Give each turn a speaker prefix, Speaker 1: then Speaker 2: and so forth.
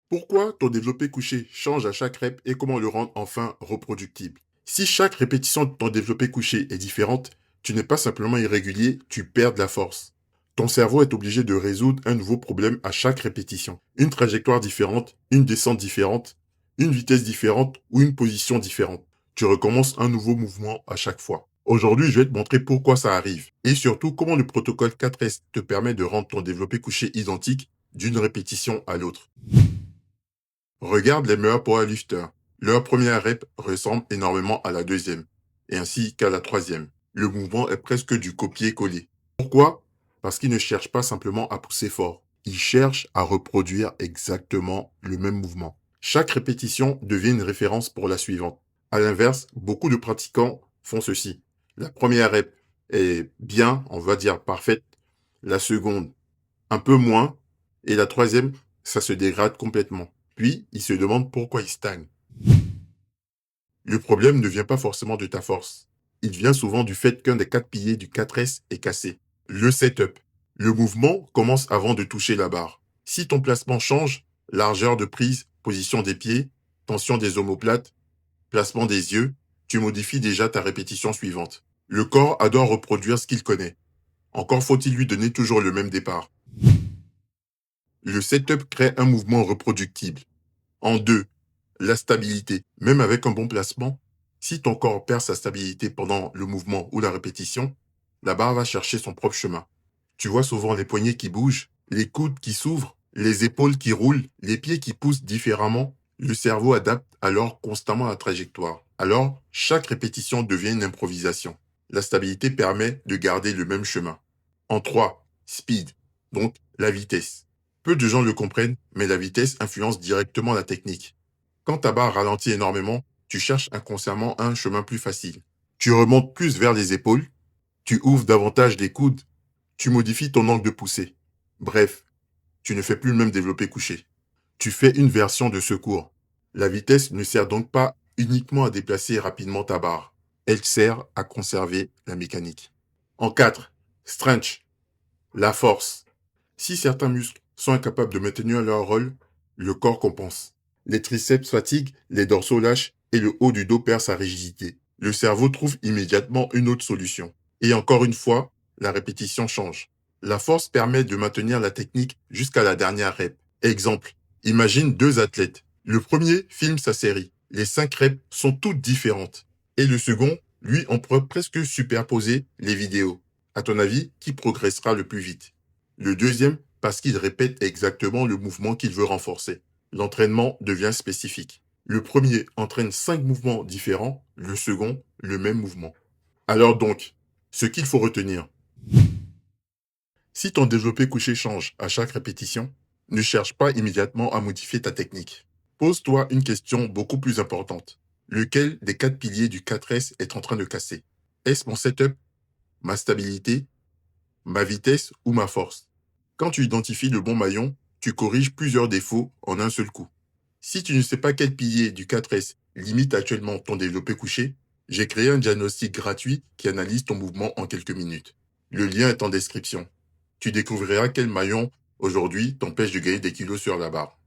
Speaker 1: Pourquoi ton développé couché change à chaque rep et comment le rendre enfin reproductible? Si chaque répétition de ton développé couché est différente, tu n'es pas simplement irrégulier, tu perds de la force. Ton cerveau est obligé de résoudre un nouveau problème à chaque répétition. Une trajectoire différente, une descente différente, une vitesse différente ou une position différente. Tu recommences un nouveau mouvement à chaque fois. Aujourd'hui, je vais te montrer pourquoi ça arrive et surtout comment le protocole 4S te permet de rendre ton développé couché identique d'une répétition à l'autre. Regarde les meilleurs powerlifters. Leur première rep ressemble énormément à la deuxième, et ainsi qu'à la troisième. Le mouvement est presque du copier-coller. Pourquoi? Parce qu'ils ne cherchent pas simplement à pousser fort. Ils cherchent à reproduire exactement le même mouvement. Chaque répétition devient une référence pour la suivante. À l'inverse, beaucoup de pratiquants font ceci. La première rep est bien, on va dire parfaite. La seconde, un peu moins. Et la troisième, ça se dégrade complètement. Puis, il se demande pourquoi il stagne. Le problème ne vient pas forcément de ta force. Il vient souvent du fait qu'un des quatre piliers du 4S est cassé. Le setup. Le mouvement commence avant de toucher la barre. Si ton placement change, largeur de prise, position des pieds, tension des omoplates, placement des yeux, tu modifies déjà ta répétition suivante. Le corps adore reproduire ce qu'il connaît. Encore faut-il lui donner toujours le même départ. Le setup crée un mouvement reproductible. En deux, la stabilité. Même avec un bon placement, si ton corps perd sa stabilité pendant le mouvement ou la répétition, la barre va chercher son propre chemin. Tu vois souvent les poignets qui bougent, les coudes qui s'ouvrent, les épaules qui roulent, les pieds qui poussent différemment. Le cerveau adapte alors constamment la trajectoire. Alors, chaque répétition devient une improvisation. La stabilité permet de garder le même chemin. En 3, speed, donc la vitesse. Peu de gens le comprennent, mais la vitesse influence directement la technique. Quand ta barre ralentit énormément, tu cherches inconsciemment un chemin plus facile. Tu remontes plus vers les épaules, tu ouvres davantage les coudes, tu modifies ton angle de poussée. Bref, tu ne fais plus le même développé couché. Tu fais une version de secours. La vitesse ne sert donc pas uniquement à déplacer rapidement ta barre. Elle sert à conserver la mécanique. En 4, strength, la force. Si certains muscles sont incapables de maintenir leur rôle, le corps compense. Les triceps fatiguent, les dorsaux lâchent et le haut du dos perd sa rigidité. Le cerveau trouve immédiatement une autre solution. Et encore une fois, la répétition change. La force permet de maintenir la technique jusqu'à la dernière rep. Exemple, imagine deux athlètes. Le premier filme sa série. Les 5 reps sont toutes différentes. Et le second, lui, on pourrait presque superposer les vidéos. À ton avis, qui progressera le plus vite? Le deuxième, parce qu'il répète exactement le mouvement qu'il veut renforcer. L'entraînement devient spécifique. Le premier entraîne 5 mouvements différents, le second, le même mouvement. Alors donc, ce qu'il faut retenir, si ton développé couché change à chaque répétition, ne cherche pas immédiatement à modifier ta technique. Pose-toi une question beaucoup plus importante. Lequel des 4 piliers du 4S est en train de casser? Est-ce mon setup, ma stabilité, ma vitesse ou ma force? Quand tu identifies le bon maillon, tu corriges plusieurs défauts en un seul coup. Si tu ne sais pas quel pilier du 4S limite actuellement ton développé couché, j'ai créé un diagnostic gratuit qui analyse ton mouvement en quelques minutes. Le lien est en description. Tu découvriras quel maillon aujourd'hui t'empêche de gagner des kilos sur la barre.